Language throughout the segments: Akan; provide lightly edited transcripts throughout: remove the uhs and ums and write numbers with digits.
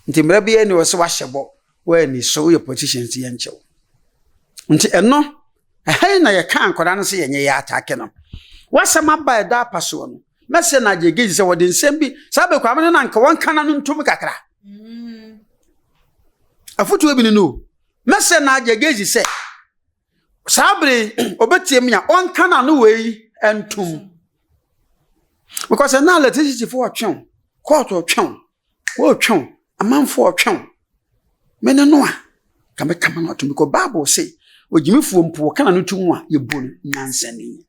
nti mra bia ni wo se wa hyebo wa ni so your politicians ye nchew nti eno ehai na ye kan koda no se yenye ya atake no wasama ba da paso no mese na je Gaisie se wode nsem bi sabe kwa me na nka won kana no ntum kakra afutu ebi no mese na je Gaisie se sabre obetiem ya on kana no wei entum because na electricity for twon court twon wo twon amanfo twon me no a ka me kama no to because Bible say ogimifuo mpo kana no tum a yebu nyansani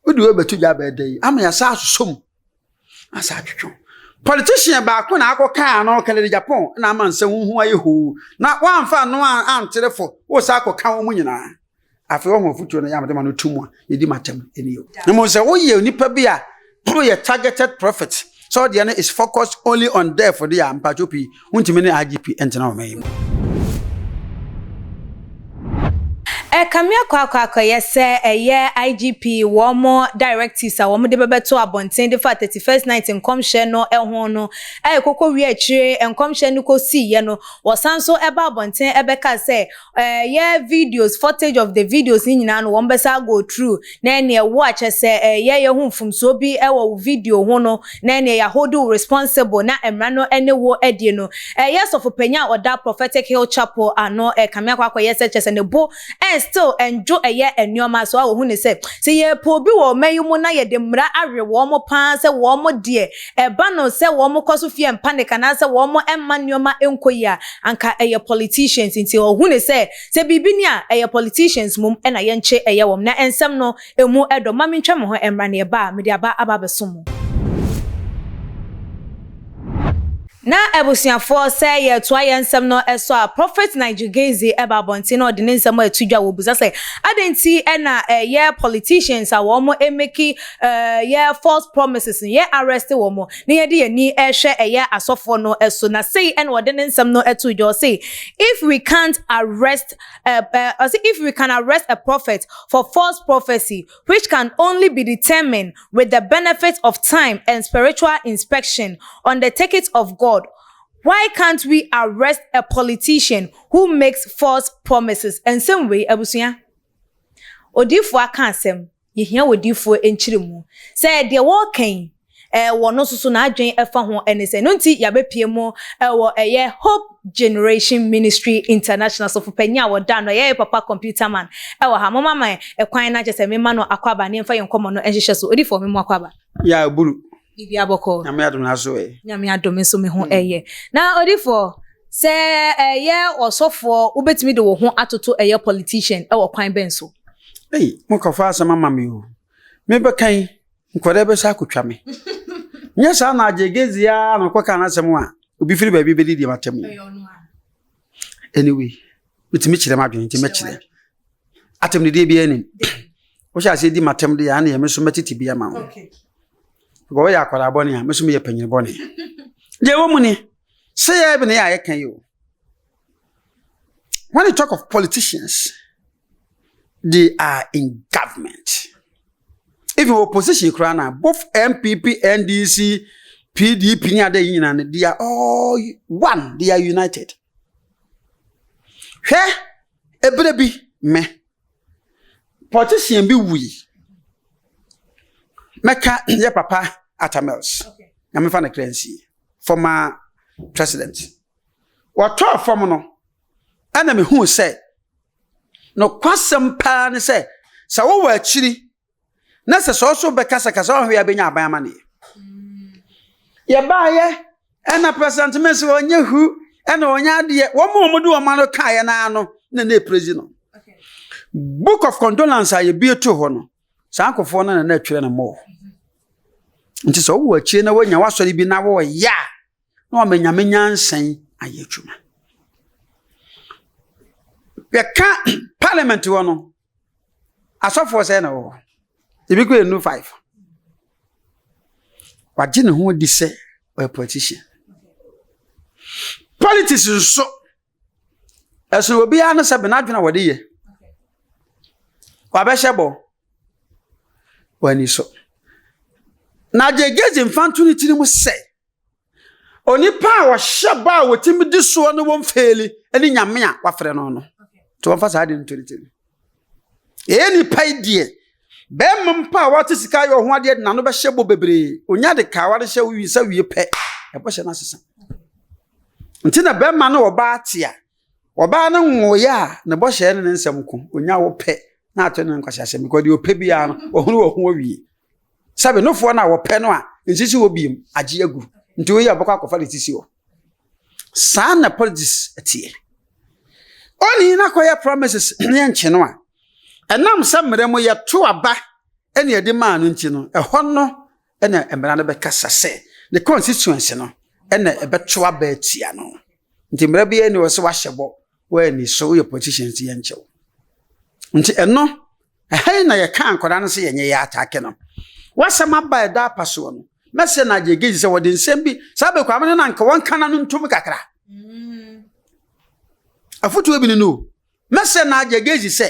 odi we betu ja ba dai ama ya sa asosom asa twon politician ba ko na akoka no kale Japan na amansa hu ayehu na wanfa no antelefo wo sa akoka wo munyina afi wo mofutuo no yamade ma no tum a yedi matem eniyo na mo se wo ye onipa bi a your targeted profit so the is focused only on there for the ampachopi untimi ne IGP entena o mayim Kamia kwa yese ye IGP womo directives a womo de bebeto abonten de fa 31st night enkomhye no ehon no kokko wi akire enkomhye no ko si ye no wosanso eba abonten ebeka say ye videos footage of the videos ni nyina no wombesa go through na ne watch say ye hu mfumso bi ewo video ho no na ne ya hold responsible na emra no ene wo edie no yes of penya oda prophetic hill chapel ano kamia kwa yese chese ne bo still enjoy enioma so awo hu ne say ye po bi wo mayimu na ye de mra awe wo mo pan se wo mo de ba no se wo mo koso fie panic na se wo mo emma nioma enkoyi anka politicians nti wo hu ne say se bibi ni a politicians mum na ye nche wo na ensem no emu edo ma mentwa mo ho emra ne ba me de aba besom na ebusiafo say ye to ayensem no eso a prophet Nigel Gaisie eba bonti na odine nsem atudwa wo buza say adenti na ye politicians a wo mo emeki ye false promises ye arrest wo mo na ye de ni ehwe ye asofo no eso na say en odine nsem no atudwa say if we can't arrest if we can arrest a prophet for false prophecy which can only be determined with the benefit of time and spiritual inspection on the ticket of God, why can't we arrest a politician who makes false promises? And some way, abusuya odifo akansem ye hia odifo enchiremu say de walking wono susu na adwen efa ho enese no nti ya bepie mo wo Hope Generation Ministry International so penya wo da no ye papa computer man wo ha mama man ekwan na chese me ma no akwaba ne mfa yenkomo no enhihye so odifo me mo akwaba ya buru Bibi aboko. Nyame adom na so Nyame adom so me ho Na odifo se osofo ubetimi de wo ho atoto politician wo kwan benso. Mo kofa asama mame o. Me be kan nkwade be sa akotwa me. Nya sa na je Gaisie ya no kwaka na asem a obi firi ba bi be di matem. Anyway, bitimi kire ma dwen nti me kire. Atem de bi anim. Wo sha se di matem de ya na ye me so metiti bi ama ho. Okay. Go ya kwara boni a meso me ye panyin boni je wo mu ni say ya be na ya kan you. When you talk of politicians, they are in government. Even opposition krana both MPP, NDC, PDP they are all one, they are united. Hwe ebrebi me politician bi wi meka ye papa Atamels. Okay. I'm a clearancy. Former president. What talk from no? Enemy who said no kwasem pa ne say sa wo wa chiri na se so bekasa kasa ho ya benya aban mane ye ba ye ena president mense onye hu ena onye ade wo mo do ma no ka ye na ano na president. Okay. Book of condolence aye bi to ho no sa akofo na twere na mo nti so wo achie na wanya wasori bi na wo ya na o menya nsan ayetuma we ka parliament wo no asofo say na wo ebi ko enu 5 waje ne ho di se o politician politics so eso obi anu se be na adwena wode ye wa be hyebo wani so na je Gaisie mfantu ni tiri mu se onipa wa shaba wotimi di so no won feli eni nyame a wafre no no to won fa sa de ntoriti eni pai die be mpa wate sika yo ho ade na no be hyebo bebre onya de ka wade hye wi sa wi pe e bo hye na sesa ntina be ma no oba atia oba na nwoye a ne bo hye ne nsem ko onya wo pe na ato ne nkwasha hye because de ope bia no ohunu wo ho wi sabe no fo na wo pe no a nsisi wo biem age agu nti wo ya bokwa kofa letisi wo sa na politics atie oni na koya promises ne nche no a enam samre mo ye to aba ene edi ma no nti no ehọ no ene emra no be kasa se the constituency no ene ebeto aba atia no nti mra bi ene wo se wa hyebo wa ni so your politicians ye nche nti eno ehai na ye kan koda no se ye nye ya attack no wasama ba da paso no mese na je Gaisie se wode nsem bi sabe kwa amene na nka won kana no ntum kakra afutu ebi no mese na je Gaisie se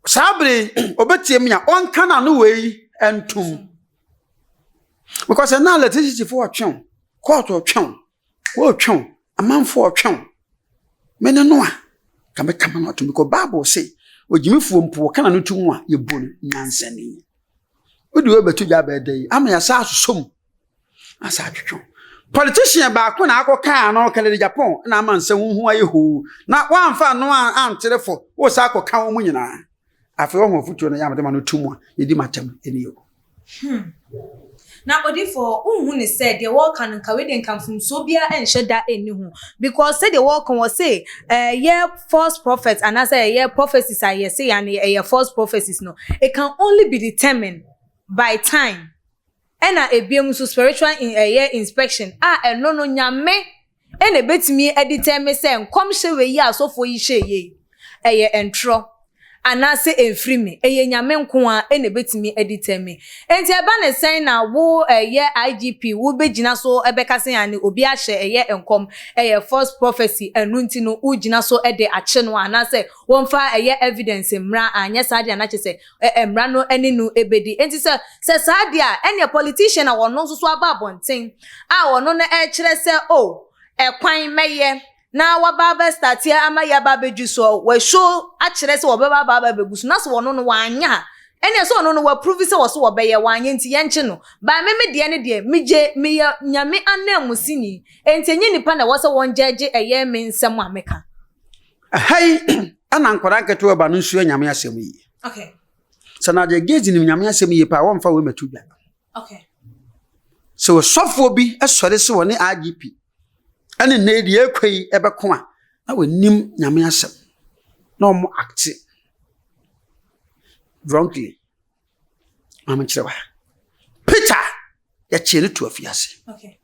sabre obetiem ya on kana no wei entum because na electricity for atwen court atwen wo atwen amanfo atwen mene no a kama no atwen because Bible say ogimifuo mpo kana no tum a ye bo nyansani odi we betu ja be dey ama ya sa asosom asa atwen politician ba ko na akoka no kale Japan na amanse hunhu aye ho na wanfa no anterefo wo sa akoka wo nyina afi wo futuo na yamade ma no tum a yedi matam eni yo na Obofour unhu ne said the work can we den come from so bia enhye da eni hu because say the work was say yeah false prophets and as say yeah prophecies are yes say and yeah false prophecies no it can only be determined by time and a ebiem so spiritual inspection eno no nyame ene betimi determine say nkom hye we yi asofo yi hye yi entro anase enfri me nyame nko a ene betimi determine enti eba ne sen na wo IGP wo begina so ebeka sen ani obi a hye enkom false prophecy enu nti no ugina so de ache no anase wonfa evidence mra anya sade anache se mra no ene no ebedi enti se sade a ene politician a wono so aba bonten a wono na kire se ekwan meye na wababa startia ama ya baba juso we show a kire se wababa baba begusu na so wono no wanya ene so wono no wa prove se wo so wobeye wanya nti yenche no ba me de ne de meje me nyame anam sini enti enye nipa na wo se won jeje me nsem ameka hai ana nkora nketo ba no nsuo nyame asem yi okay sana je Gaisie ni nyame asem yi pa won fa we metu bia okay so sofo bi esore se woni IGP ani na edi ekwei ebeko a na wanim nyame asem na omo act wrongly mama chirewa Peter ya chene to afiase okay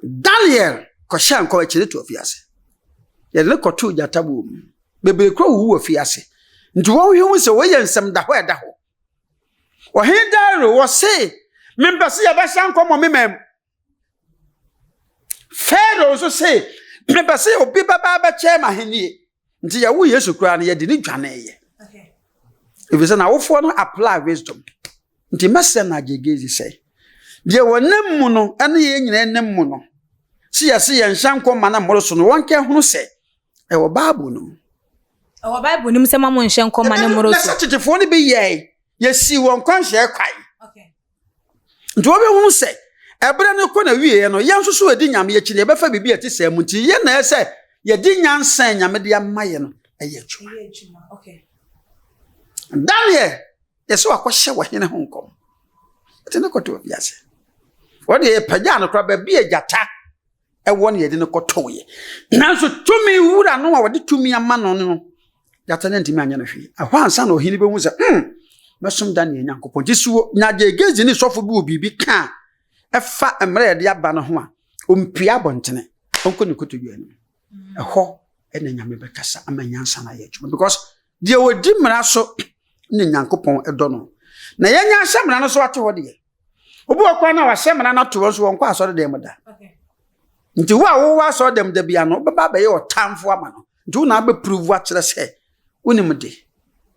Daniel ko shan ko chene to afiase ya le ko to jatabu bebe kro wu afiase nti won hwe se wo yensem da ho eda ho wo hindaro wo se membasi ya ba shan ko mo memem Pharaoh so say membasi obi baba ba chema henie nti ya wo Yesu kra na ye de ni dwane ye okay if you say na wo fo no apply wisdom nti message na Gaisie say je wonam mu no ane ye nyina nam mu no si ya nhyan ko mana moro so no wonke hunu se e wo Bible no o Bible nim se mamo nhyan ko mana moro so na sachitifo ne be ye si won kwanhye kwai okay nti wo be hunu se ebere no ko na wie no ye nso so edi nyame ye kire befa bibi ati se mu nti ye na ese ye di nyansan nyame de amaye no eye chuma okay Daniel yeso akohye wo hene honkom ati ne koto biase wode ye pagya no kra ba bi ejata ewo ne ye de ne koto ye nanso tumi wura no a wode tumi ama no no jata ne ntimi anya na hwi ahwa ansa na ohini be hu se mesom Daniel nyankopon tisuo na je Gaisie ni sofo bi obibi ka efa emre de aba no ho a ompia bontene onko ne koto wi ani eho ene nyame be kasa amanyansa na ye twuma because de wodi mra so ne nyankopon edo no na yenya asemra no so ate ho de obi okwa na wasemra na to so wonko asore de muda okay nti wo asore dem de bia no baba be ye otamfo ama no nti wo na be prove a kire se wonim de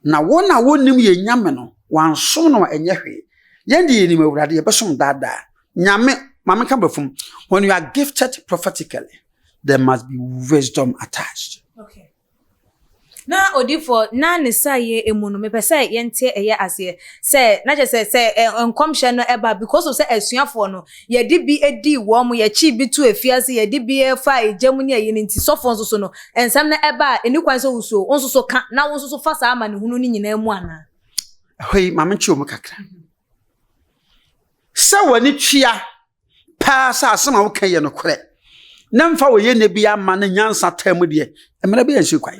na wo na wonim ye nyame no wansom no enye hwe yende ye nim awurade ye besom dada nyame Mama Kambafum, when you are gifted prophetically, there must be wisdom attached. Okay. Na Obofour na ne saye emu no me pese yente eye ase say na je say enkomhye no eba because of say asuafo no ye di bi edi wo mo ye chi bi tu afiase ye di bi e fa ejam ne ayi nti sofo nso so no ensam na eba eni kwan so wuso nso so ka na wo nso so fa sa ama ne hunu ni nyina mu ana hoi mama nchi omu kakra sa wani twia pa sa asema wo kan ye no kore na mfa wo ye ne bi ama na nyansa tamu de emra bi ensu kwan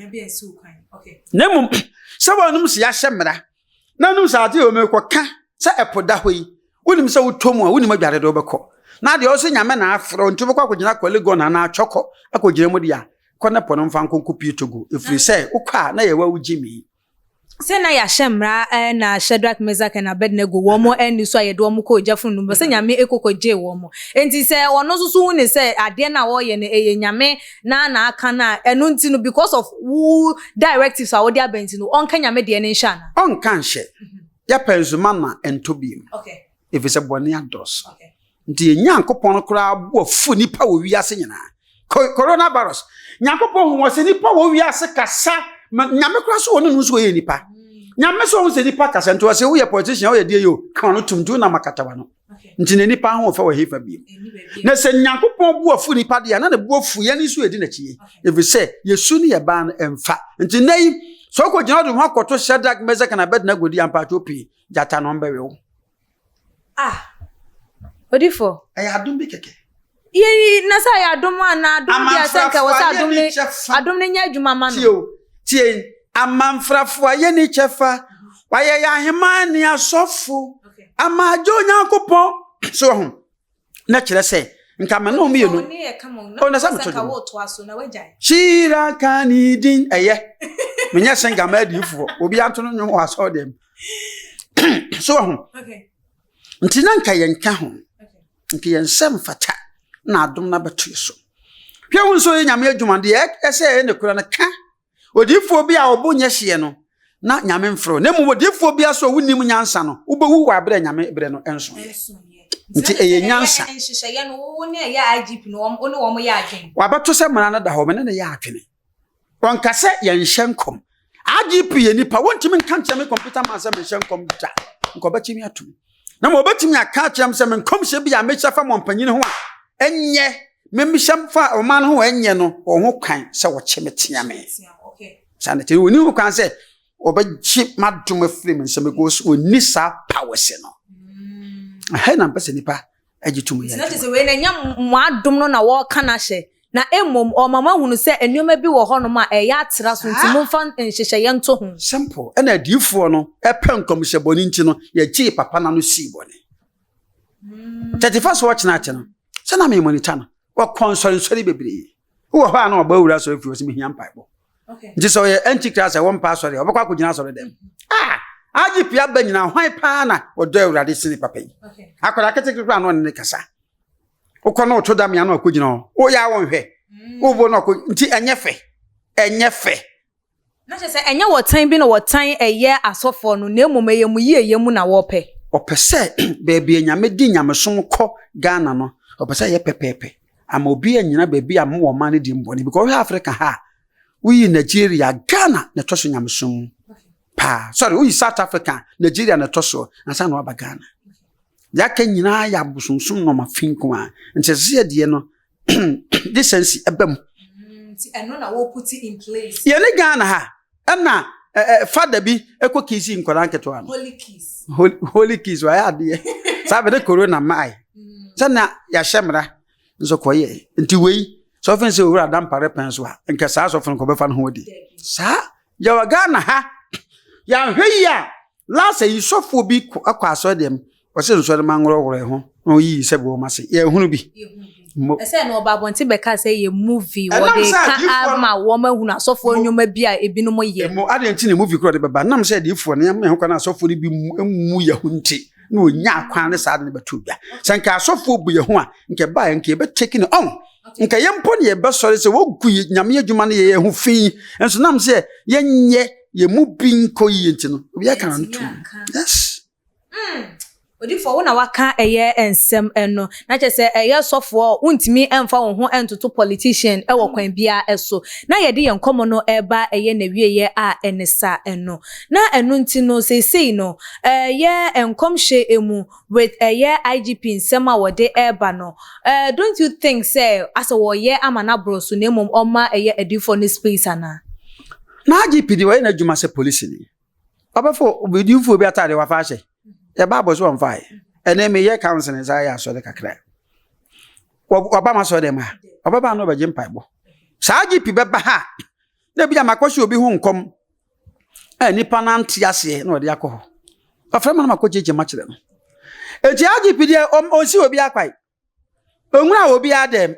okay nemu sa wonum se ya hyemra na num sa ade o me koka sa epoda hoi wonim sa wotomu a wonim adware de obekọ na de o se nyame na afro ntu bekọ akogina kwalego na na atwoko akogina mu de ya kọ na pono mfa nkonko pietogo efiri se ukwa na ye wa wugimi se na ya shemra na Shadrach Meshach na Abednego wo mo eni so ayedo mo ko jafun no se nyame ekokoje wo mo enti se wono susu hu ne se ade na wo ye ne eye nyame na aka na enu nti no because of who directives are dia benti no onka nyame de ne nsha na onka nhye ya penzuma na entobiem okay if it's a boni ados okay nti nyankopon kura Obofour nipa wo wiase nyina coronavirus nyankopon hu wo se nipa wo wiase kasa nyame kura so wonu nso ye nipa nyame so won se nipa kasa nto se wo ye politician wo ye die yo kan no tumtu na makatawa no nti ne nipa ho fa wo hefa bi na se nyankopon Obofour nipa de na Obofour ye ni so edi na chie if we say yesu ni ye ba na emfa nti nei so ko gina do ho akoto Shadrach Meshach na Abednego di ampa topi jata no mbewe wo Obofour ay adum bi keke ye na sa ya adum ana adum dia senka wasa adum ne nya adwuma ma no tie amanfrafo aye ni chefa waye ya hema ni asofo amajo nyankopon so ho na kire se nka me no mienu o na sam to shira kanidin eye menya senga ma adifo obi anto no nwo aso dem so ho ntina nka yenka ho nka yensem fata na adom na betu so hwe won so nyame adwuma de ese ne kura na ka Obofour bi a obonye hye no na nyame mfro na mu Obofour bi aso wonim nyansa no ubewu wa bre nyame bre no enso nti eye nyansa enhyehyeye no wo ne ya IGP no wo mo ya adwen wabato se mara na da ho me ne ya adwene wonka se ye nhyenkom IGP ye nipa wontimi nka nkyeme computer man se me nhyenkom da nko batimi atum na mo batimi aka kyem se me nkom hye bi a me chafa mo mpanyin ho a enye memisham fa oman ho enye no ho kwan se wo kyemetiam sanete woni ho kwan se obachi madum afrim nsem goes oni sa powers no he na mpese nipa agitum ya na tese we na nya mo adum no na wo kana hye na emom o mama hunu se enuoma bi wo ho no ma eya atira so nti mo fa nhyehyeye nto ho simple na adifo no epenkom hye boni nti no ye chi papa na no si boni 31st watch na ache no se na me monitor no wo konsori bebre wo ho ana oba wura so afi wo se me hiam paibo nti so ye antichrist e won pa sorry obakwa akogina sorry dem IGP abanyina hwan pa na odo awurade sini papa yi akola ketekekra no ne kasa ukono oto da mia na akogina o ya won hwe ubo no nti enyefe na se enye wotan bi no wotan eye asofo no na emom eye mu ye mu na wo pe opese beebi enyame di nyamesom ko Ghana no opese ye pepepe ama obi anyina beebi am wo man di mboni because we Africa ha we Nigeria Ghana na toso nyamesom sorry we South Africa Nigeria na toso ansa na waba Ghana yaka nyina ya busumsum no mafinko a ntese de no decency ebam nti eno na wo put in place ye ne Ghana ha na father bi ekokisi nkola nketo ano holy kiss wa ya de sabe de corona mai sana ya shemra nso koye nti wei so fen se owura dam pare penso a nke saa so fen ko be fa no hodi sa ya wa Ghana ha ya hwe ya last yi sofo bi akwa so dem o se nso de mangoro ho no yi se bo ma se ye hunu bi ese no ba bonti be ka say ye movie wo de ka ama wo ma hunu asofo nyoma bi a ebinom ye mo ade nti ne movie kro de beba nam se de ifo ne me ho kana asofo ni bi mu ye hunti na onya akwan ne sa de betu bia sanka asofo bu ye ho a nke ba ye nke be take ne on nke ye mpo ne ye be sori se wo gu nyame adwuma ne ye hu fi enso nam se ye nye ye mu bi nko yi nti no obi aka ntu yes Obofour wona waka eye ensem eno na che se eye sofo untimi emfa wo ho entoto politician e wo kwan bia eso na ye de ye nkomo no eba eye na wieye a enesa eno na eno nti no sei no ye enkomhye emu with eye IGP nsem a wode eba no don't you think say as wo ye amana broso na emom oma eye Obofour ne space ana na IGP di we na adwuma se police ni Obofour Obofour bi atade wa fa hye ya babo so mfai ene me ye council nza ya so de kakra obama so de ma obaba no beje mpaibo sa IGP beba ha na bia makohye obi hu nkom nipa na nte ase na ode yakọ aframa na makojeje ma kire no eji IGP de onsi obi akwai onwura obi adem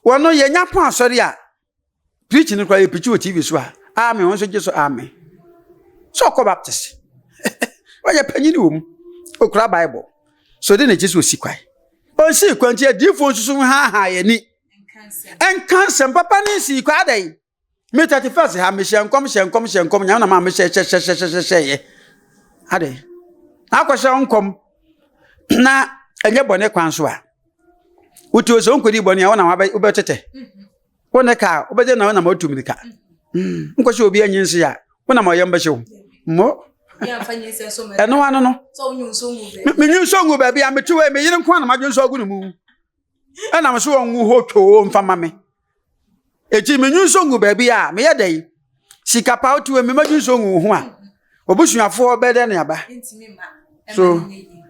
wono ye nyapo asori a preach ni kwa epichi o TV so a amen won so je so amen so ko baptist oye panyini wom okura bible so de na jesu osikwai onsi kwanti adifo nsusu ha ye ni enkansem papa ni si kwa dai me 31st ha me hyenkom nya na ma me hye ye ade akwahye onkom na enye bone kwan so a uti ozo nkodi bone ya wona wobetete wona ka obeje na wona matumika nkwahye obi anyinsi ya wona ma yamba hye mo ya fanye se so me eno ano no so nyunso ngube me nyunso ngube bia me tuwe me yire nkwa na madwunso agu mu ena me so wonwu ho two mfama me eji me nyunso ngube bia me yedai sika pa otuwe me madwunso ngu ho a obusuafo obede na aba so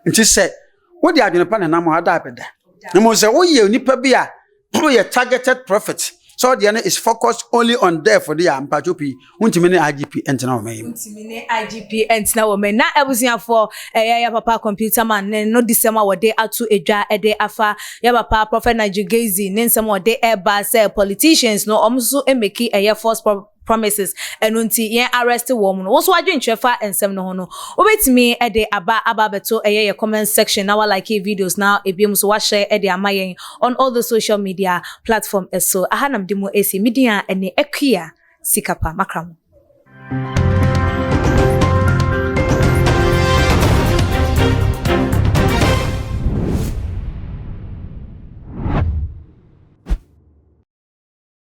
nti se wo di adwene pa na nam ada abeda no mo se wo ye onipa bia wo ye targeted prophet. So the is focused only on there for the ampachopi. Untimine IGP entina women. Untimine IGP entina women. Na ebusiafo ya papa computer man no December wode atu edwa ede afa ya papa Prophet Nigel Gaisie nsem wode eba say politicians no omso emeki false promises enunti yen arrest wom no so adwentwefa ensem no ho no obetimi ede aba beto ye comment section na like videos now ebiem so wa share ede amayen on all the social media platform so ahanam demo esi media ene ekia sikapa makramo